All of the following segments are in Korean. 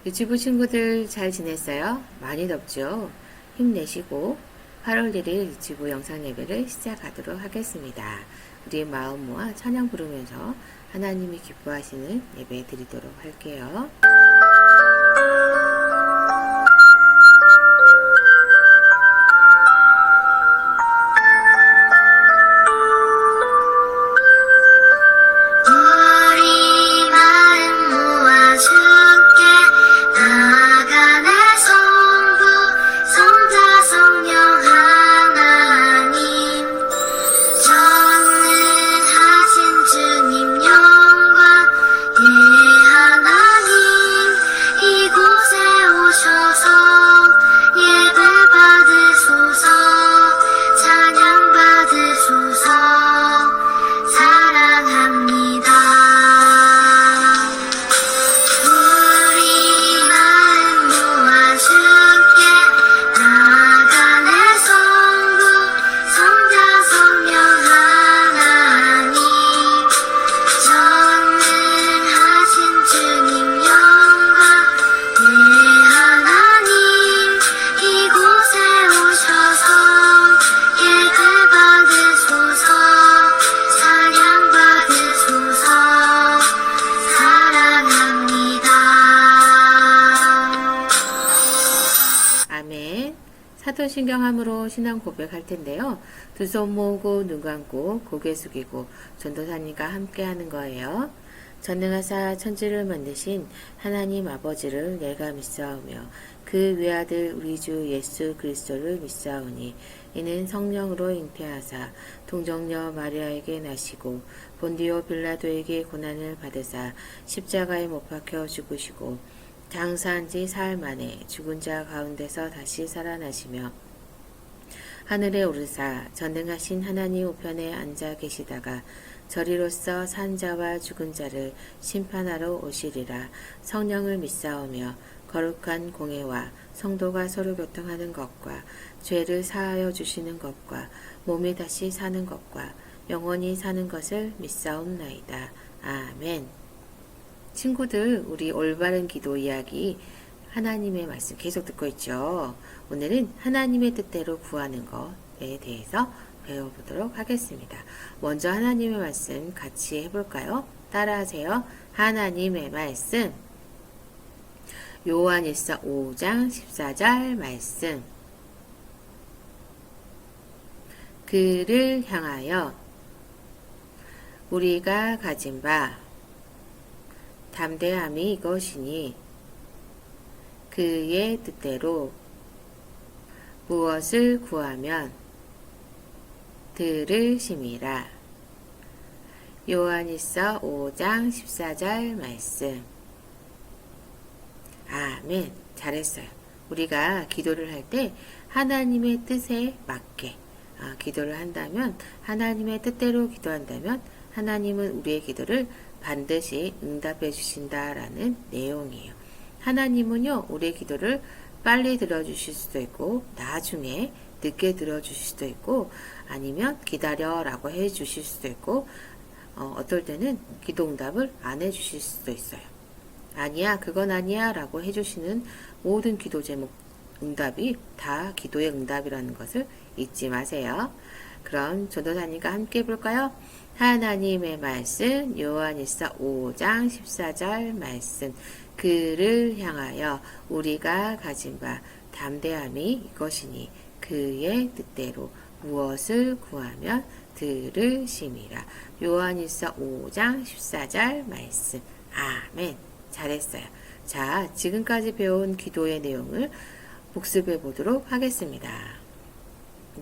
유치부 친구들 잘 지냈어요? 많이 덥죠? 힘내시고 8월 1일 유치부 영상 예배를 시작하도록 하겠습니다. 우리의 마음 모아 찬양 부르면서 하나님이 기뻐하시는 예배 드리도록 할게요. 아멘. 사도신경함으로 신앙 고백할 텐데요. 두 손 모으고 눈 감고 고개 숙이고 전도사님과 함께 하는 거예요. 전능하사 천지를 만드신 하나님 아버지를 내가 믿사오며 그 외아들 우리 주 예수 그리스도를 믿사오니 이는 성령으로 잉태하사 동정녀 마리아에게 나시고 본디오 빌라도에게 고난을 받으사 십자가에 못 박혀 죽으시고 장사한 지 사흘 만에 죽은 자 가운데서 다시 살아나시며 하늘에 오르사 전능하신 하나님 우편에 앉아 계시다가 저리로서 산 자와 죽은 자를 심판하러 오시리라. 성령을 믿사오며 거룩한 공회와 성도가 서로 교통하는 것과 죄를 사하여 주시는 것과 몸이 다시 사는 것과 영원히 사는 것을 믿사옵나이다. 아멘. 친구들, 우리 올바른 기도 이야기 하나님의 말씀 계속 듣고 있죠. 오늘은 하나님의 뜻대로 구하는 것에 대해서 배워보도록 하겠습니다. 먼저 하나님의 말씀 같이 해볼까요? 따라하세요. 하나님의 말씀. 요한일서 5장 14절 말씀. 그를 향하여 우리가 가진 바 담대함이 이것이니 그의 뜻대로 무엇을 구하면 들으심이라. 요한일서 5장 14절 말씀. 아멘. 잘했어요. 우리가 기도를 할 때 하나님의 뜻에 맞게 기도를 한다면, 하나님의 뜻대로 기도한다면 하나님은 우리의 기도를 반드시 응답해 주신다라는 내용이에요. 하나님은요, 우리의 기도를 빨리 들어주실 수도 있고 나중에 늦게 들어주실 수도 있고 아니면 기다려라고 해 주실 수도 있고 어떨 때는 기도 응답을 안 해 주실 수도 있어요. 아니야, 그건 아니야 라고 해 주시는 모든 기도 제목 응답이 다 기도의 응답이라는 것을 잊지 마세요. 그럼 전도사님과 함께 해볼까요? 하나님의 말씀 요한일서 5장 14절 말씀. 그를 향하여 우리가 가진 바 담대함이 이것이니 그의 뜻대로 무엇을 구하면 들으심이라. 요한일서 5장 14절 말씀. 아멘. 잘했어요. 자, 지금까지 배운 기도의 내용을 복습해 보도록 하겠습니다.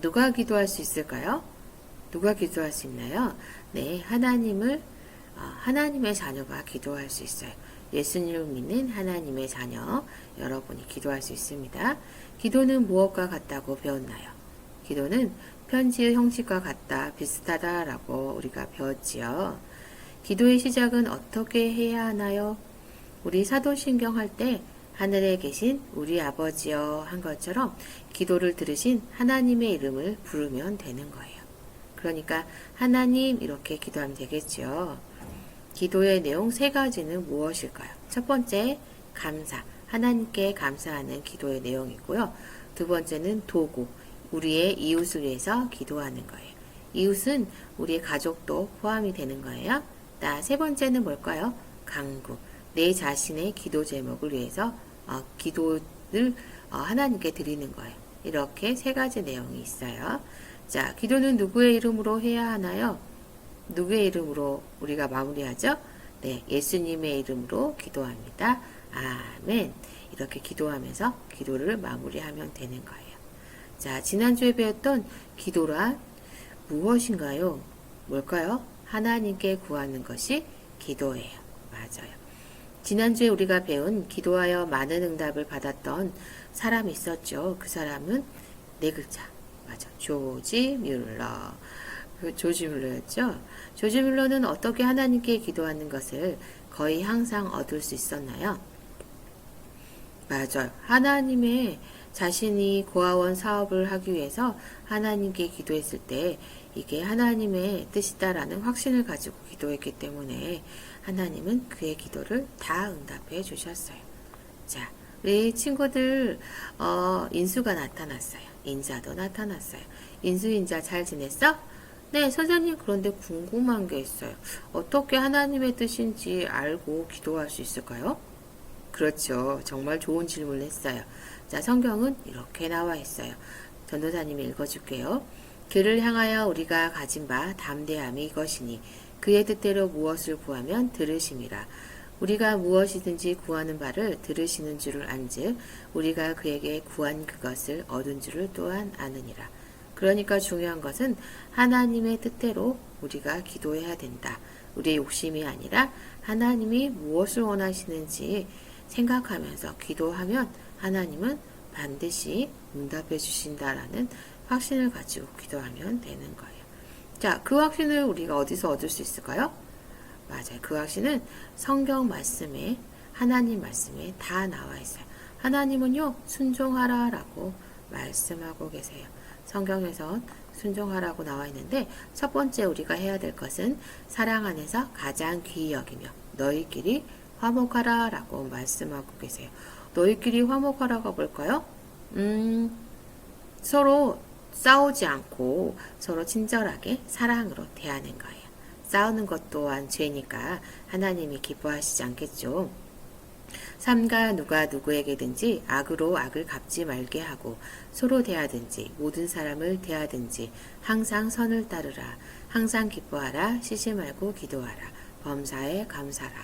누가 기도할 수 있을까요? 누가 기도할 수 있나요? 네, 하나님의 자녀가 기도할 수 있어요. 예수님을 믿는 하나님의 자녀, 여러분이 기도할 수 있습니다. 기도는 무엇과 같다고 배웠나요? 기도는 편지의 형식과 같다, 비슷하다라고 우리가 배웠지요. 기도의 시작은 어떻게 해야 하나요? 우리 사도신경 할 때 하늘에 계신 우리 아버지여 한 것처럼 기도를 들으신 하나님의 이름을 부르면 되는 거예요. 그러니까 하나님 이렇게 기도하면 되겠죠. 기도의 내용 세 가지는 무엇일까요? 첫 번째, 감사. 하나님께 감사하는 기도의 내용이고요. 두 번째는 도구, 우리의 이웃을 위해서 기도하는 거예요. 이웃은 우리의 가족도 포함이 되는 거예요. 세 번째는 뭘까요? 간구, 내 자신의 기도 제목을 위해서 기도를 하나님께 드리는 거예요. 이렇게 세 가지 내용이 있어요. 자, 기도는 누구의 이름으로 해야 하나요? 누구의 이름으로 우리가 마무리하죠? 네, 예수님의 이름으로 기도합니다. 아멘. 이렇게 기도하면서 기도를 마무리하면 되는 거예요. 자, 지난주에 배웠던 기도란 무엇인가요? 뭘까요? 하나님께 구하는 것이 기도예요. 맞아요. 지난주에 우리가 배운 기도하여 많은 응답을 받았던 사람이 있었죠. 그 사람은 네 글자. 맞아. 조지 뮬러. 조지 뮬러였죠. 조지 뮬러는 어떻게 하나님께 기도하는 것을 거의 항상 얻을 수 있었나요? 맞아요. 하나님의 자신이 고아원 사업을 하기 위해서 하나님께 기도했을 때 이게 하나님의 뜻이다라는 확신을 가지고 기도했기 때문에 하나님은 그의 기도를 다 응답해 주셨어요. 자, 우리 친구들 인수가 나타났어요. 인자도 나타났어요. 인수 인자 잘 지냈어? 네, 선생님, 그런데 궁금한 게 있어요. 어떻게 하나님의 뜻인지 알고 기도할 수 있을까요? 그렇죠. 정말 좋은 질문을 했어요. 자, 성경은 이렇게 나와 있어요. 전도사님이 읽어줄게요. 그를 향하여 우리가 가진 바 담대함이 이것이니 그의 뜻대로 무엇을 구하면 들으심이라. 우리가 무엇이든지 구하는 바를 들으시는 줄을 안즉 우리가 그에게 구한 그것을 얻은 줄을 또한 아느니라. 그러니까 중요한 것은 하나님의 뜻대로 우리가 기도해야 된다. 우리의 욕심이 아니라 하나님이 무엇을 원하시는지 생각하면서 기도하면 하나님은 반드시 응답해 주신다라는 확신을 가지고 기도하면 되는 거예요. 자, 그 확신을 우리가 어디서 얻을 수 있을까요? 맞아요. 그 확신은 성경 말씀에, 하나님 말씀에 다 나와 있어요. 하나님은요, 순종하라 라고 말씀하고 계세요. 성경에선 순종하라고 나와 있는데 첫 번째 우리가 해야 될 것은 사랑 안에서 가장 귀히 여기며 너희끼리 화목하라 라고 말씀하고 계세요. 너희끼리 화목하라가 뭘까요? 서로 싸우지 않고 서로 친절하게 사랑으로 대하는 거예요. 싸우는 것 또한 죄니까 하나님이 기뻐하시지 않겠죠. 삼가 누가 누구에게든지 악으로 악을 갚지 말게 하고 서로 대하든지 모든 사람을 대하든지 항상 선을 따르라. 항상 기뻐하라. 쉬지 말고 기도하라. 범사에 감사라.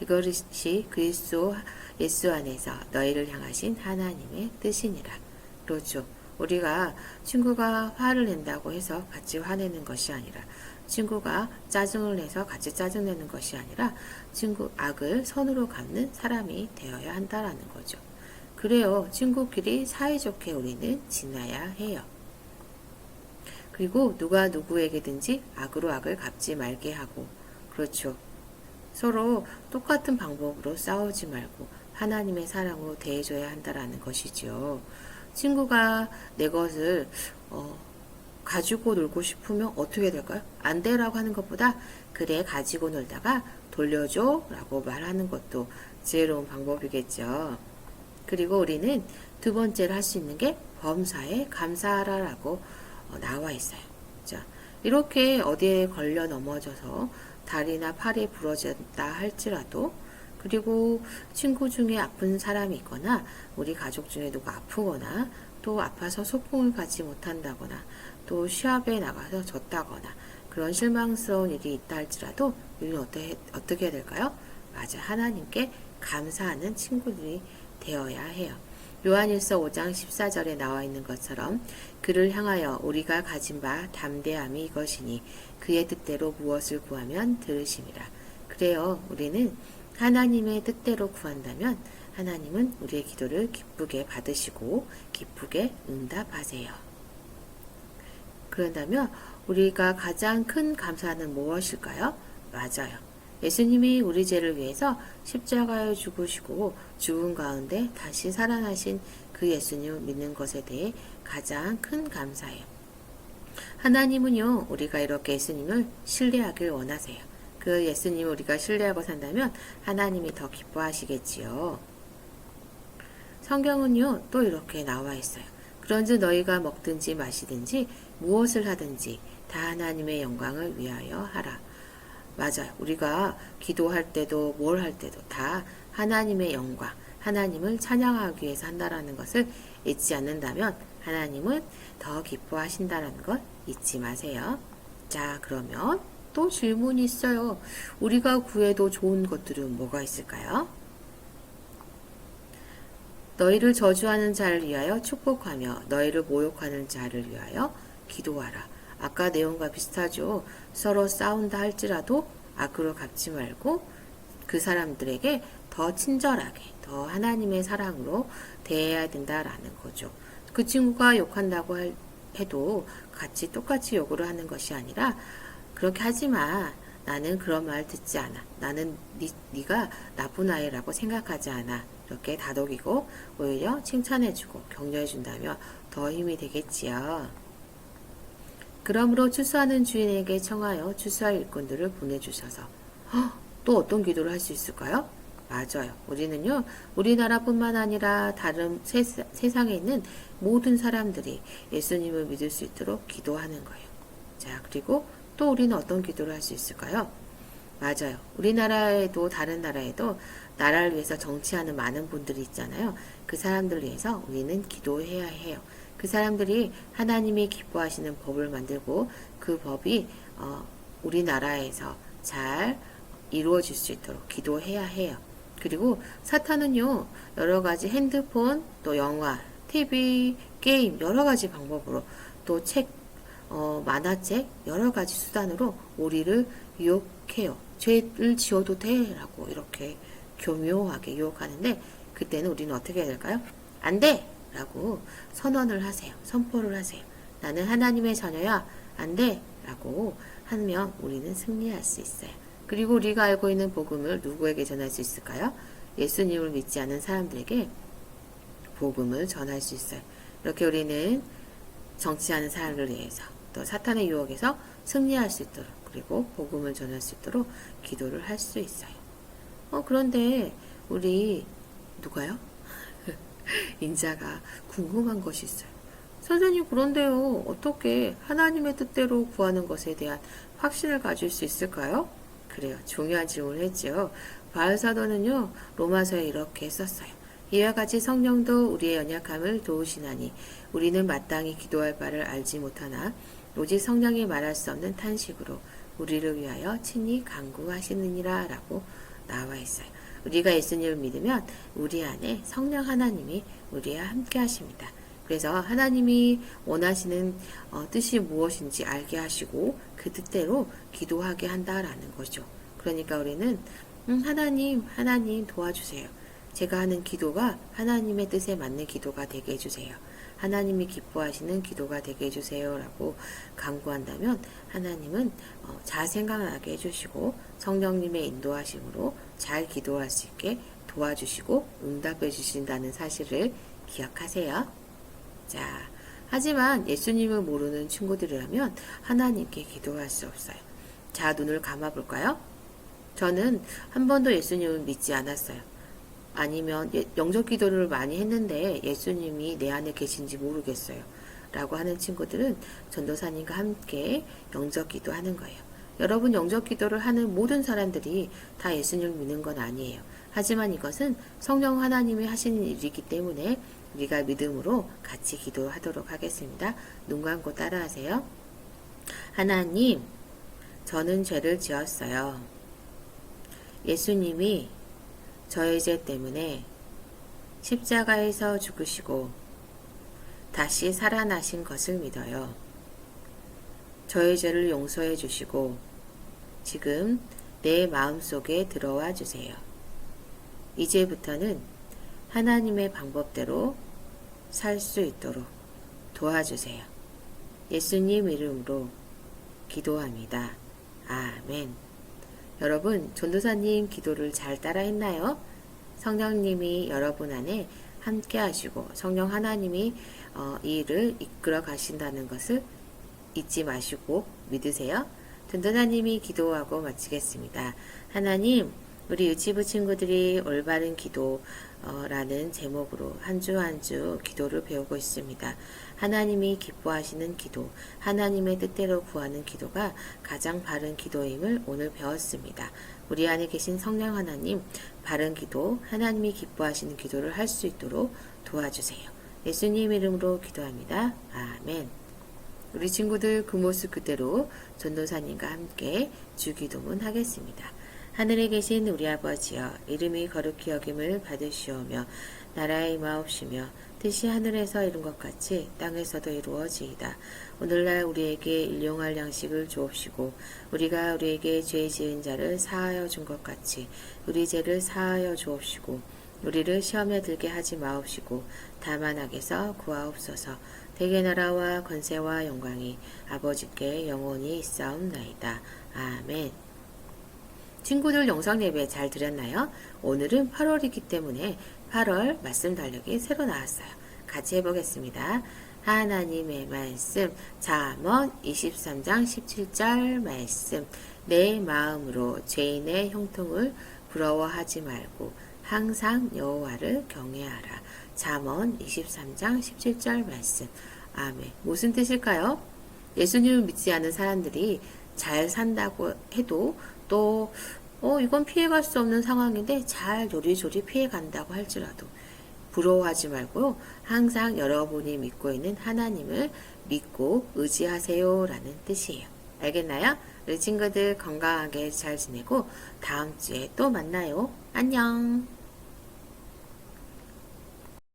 이것이 그리스도 예수 안에서 너희를 향하신 하나님의 뜻이니라. 그렇죠. 우리가 친구가 화를 낸다고 해서 같이 화내는 것이 아니라 친구가 짜증을 내서 같이 짜증내는 것이 아니라 친구 악을 선으로 갚는 사람이 되어야 한다라는 거죠. 그래요. 친구끼리 사이좋게 우리는 지내야 해요. 그리고 누가 누구에게든지 악으로 악을 갚지 말게 하고 그렇죠. 서로 똑같은 방법으로 싸우지 말고 하나님의 사랑으로 대해줘야 한다라는 것이죠. 친구가 내 것을 가지고 놀고 싶으면 어떻게 될까요? 안 되라고 하는 것보다 그래 가지고 놀다가 돌려줘 라고 말하는 것도 지혜로운 방법이겠죠. 그리고 우리는 두 번째로 할 수 있는 게 범사에 감사하라 라고 나와 있어요. 자, 이렇게 어디에 걸려 넘어져서 다리나 팔이 부러졌다 할지라도 그리고 친구 중에 아픈 사람이 있거나 우리 가족 중에 누가 아프거나 또 아파서 소풍을 가지 못한다거나 또 시합에 나가서 졌다거나 그런 실망스러운 일이 있다 할지라도 우리는 어떻게 해야 될까요? 맞아, 하나님께 감사하는 친구들이 되어야 해요. 요한일서 5장 14절에 나와 있는 것처럼 그를 향하여 우리가 가진 바 담대함이 이것이니 그의 뜻대로 무엇을 구하면 들으심이라. 그래요. 우리는 하나님의 뜻대로 구한다면 하나님은 우리의 기도를 기쁘게 받으시고 기쁘게 응답하세요. 그런다면 우리가 가장 큰 감사는 무엇일까요? 맞아요. 예수님이 우리 죄를 위해서 십자가에 죽으시고 죽은 가운데 다시 살아나신 그 예수님을 믿는 것에 대해 가장 큰 감사예요. 하나님은요, 우리가 이렇게 예수님을 신뢰하길 원하세요. 그 예수님을 우리가 신뢰하고 산다면 하나님이 더 기뻐하시겠지요. 성경은요, 또 이렇게 나와 있어요. 그런즉 너희가 먹든지 마시든지 무엇을 하든지 다 하나님의 영광을 위하여 하라. 맞아요. 우리가 기도할 때도 뭘 할 때도 다 하나님의 영광, 하나님을 찬양하기 위해서 한다라는 것을 잊지 않는다면 하나님은 더 기뻐하신다는 것 잊지 마세요. 자, 그러면 또 질문이 있어요. 우리가 구해도 좋은 것들은 뭐가 있을까요? 너희를 저주하는 자를 위하여 축복하며 너희를 모욕하는 자를 위하여 기도하라. 아까 내용과 비슷하죠. 서로 싸운다 할지라도 악으로 갚지 말고 그 사람들에게 더 친절하게, 더 하나님의 사랑으로 대해야 된다라는 거죠. 그 친구가 욕한다고 해도 같이 똑같이 욕을 하는 것이 아니라 그렇게 하지 마. 나는 그런 말 듣지 않아. 나는 네가 나쁜 아이라고 생각하지 않아. 이렇게 다독이고 오히려 칭찬해주고 격려해준다면 더 힘이 되겠지요. 그러므로 추수하는 주인에게 청하여 추수할 일꾼들을 보내주셔서 또 어떤 기도를 할 수 있을까요? 맞아요. 우리는요, 우리나라뿐만 아니라 다른 세상에 있는 모든 사람들이 예수님을 믿을 수 있도록 기도하는 거예요. 자, 그리고 또 우리는 어떤 기도를 할 수 있을까요? 맞아요. 우리나라에도 다른 나라에도 나라를 위해서 정치하는 많은 분들이 있잖아요. 그 사람들을 위해서 우리는 기도해야 해요. 그 사람들이 하나님이 기뻐하시는 법을 만들고 그 법이 우리나라에서 잘 이루어질 수 있도록 기도해야 해요. 그리고 사탄은요, 여러 가지 핸드폰, 또 영화, TV, 게임, 여러 가지 방법으로 또 책, 만화책, 여러 가지 수단으로 우리를 유혹해요. 죄를 지어도 돼! 라고 이렇게 교묘하게 유혹하는데, 그때는 우리는 어떻게 해야 될까요? 안 돼! 라고 선언을 하세요. 선포를 하세요. 나는 하나님의 자녀야. 안 돼! 라고 하면 우리는 승리할 수 있어요. 그리고 우리가 알고 있는 복음을 누구에게 전할 수 있을까요? 예수님을 믿지 않는 사람들에게 복음을 전할 수 있어요. 이렇게 우리는 정치하는 사람을 위해서 또 사탄의 유혹에서 승리할 수 있도록 그리고 복음을 전할 수 있도록 기도를 할 수 있어요. 그런데 우리 누가요? 인자가 궁금한 것이 있어요. 선생님, 그런데요, 어떻게 하나님의 뜻대로 구하는 것에 대한 확신을 가질 수 있을까요? 그래요. 중요한 질문을 했죠. 바울 사도는요, 로마서에 이렇게 썼어요. 이와 같이 성령도 우리의 연약함을 도우시나니 우리는 마땅히 기도할 바를 알지 못하나 오직 성령이 말할 수 없는 탄식으로 우리를 위하여 친히 간구하시느니라 라고 나와 있어요. 우리가 예수님을 믿으면 우리 안에 성령 하나님이 우리와 함께 하십니다. 그래서 하나님이 원하시는 뜻이 무엇인지 알게 하시고 그 뜻대로 기도하게 한다라는 거죠. 그러니까 우리는 하나님 도와주세요. 제가 하는 기도가 하나님의 뜻에 맞는 기도가 되게 해주세요. 하나님이 기뻐하시는 기도가 되게 해주세요 라고 간구한다면 하나님은 잘 생각나게 해주시고 성령님의 인도하심으로 잘 기도할 수 있게 도와주시고 응답해 주신다는 사실을 기억하세요. 자, 하지만 예수님을 모르는 친구들이라면 하나님께 기도할 수 없어요. 자, 눈을 감아볼까요? 저는 한 번도 예수님을 믿지 않았어요. 아니면 영접 기도를 많이 했는데 예수님이 내 안에 계신지 모르겠어요. 라고 하는 친구들은 전도사님과 함께 영접 기도하는 거예요. 여러분, 영접 기도를 하는 모든 사람들이 다 예수님을 믿는 건 아니에요. 하지만 이것은 성령 하나님이 하시는 일이기 때문에 우리가 믿음으로 같이 기도하도록 하겠습니다. 눈 감고 따라하세요. 하나님, 저는 죄를 지었어요. 예수님이 저의 죄 때문에 십자가에서 죽으시고 다시 살아나신 것을 믿어요. 저의 죄를 용서해 주시고 지금 내 마음속에 들어와 주세요. 이제부터는 하나님의 방법대로 살 수 있도록 도와주세요. 예수님 이름으로 기도합니다. 아멘. 여러분, 전도사님 기도를 잘 따라 했나요? 성령님이 여러분 안에 함께 하시고 성령 하나님이 이 일을 이끌어 가신다는 것을 잊지 마시고 믿으세요. 전도사님이 기도하고 마치겠습니다. 하나님, 우리 유치부 친구들이 올바른 기도, 라는 제목으로 한 주 한 주 기도를 배우고 있습니다. 하나님이 기뻐하시는 기도, 하나님의 뜻대로 구하는 기도가 가장 바른 기도임을 오늘 배웠습니다. 우리 안에 계신 성령 하나님, 바른 기도, 하나님이 기뻐하시는 기도를 할 수 있도록 도와주세요. 예수님 이름으로 기도합니다. 아멘. 우리 친구들 그 모습 그대로 전도사님과 함께 주기도문 하겠습니다. 하늘에 계신 우리 아버지여, 이름이 거룩히 여김을 받으시오며 나라의 임하옵시며 뜻이 하늘에서 이룬 것 같이 땅에서도 이루어지이다. 오늘날 우리에게 일용할 양식을 주옵시고 우리가 우리에게 죄 지은 자를 사하여 준 것 같이 우리 죄를 사하여 주옵시고 우리를 시험에 들게 하지 마옵시고 다만 악에서 구하옵소서. 대개 나라와 권세와 영광이 아버지께 영원히 있사옵나이다. 아멘. 친구들 영상 예배 잘 드렸나요? 오늘은 8월이기 때문에 8월 말씀 달력이 새로 나왔어요. 같이 해보겠습니다. 하나님의 말씀 잠언 23장 17절 말씀 내 마음으로 죄인의 형통을 부러워하지 말고 항상 여호와를 경외하라. 잠언 23장 17절 말씀. 아멘. 무슨 뜻일까요? 예수님을 믿지 않는 사람들이 잘 산다고 해도 또 이건 피해갈 수 없는 상황인데 잘 요리조리 피해간다고 할지라도 부러워하지 말고요. 항상 여러분이 믿고 있는 하나님을 믿고 의지하세요 라는 뜻이에요. 알겠나요? 우리 친구들 건강하게 잘 지내고 다음 주에 또 만나요. 안녕.